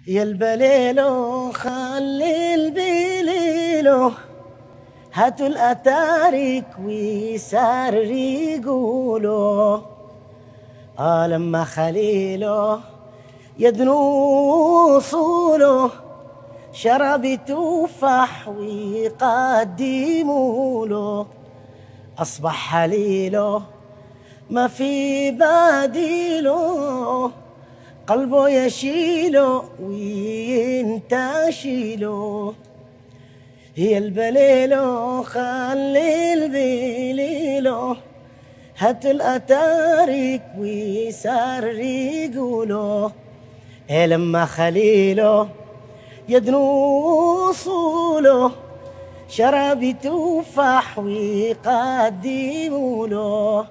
يا البليلو خلي البليلو هاتوا الأتارك ويسار يقولوا لما خليله يدنو صوله شرب تفاح ويقدموا له أصبح حليله ما في بديله قلبه يشيله وينتشيله. هي البليلو خلي البليلو هات الأتارك ويسار يقولوا لما خليله يدنو صوله شرب تفاح ويقدموا له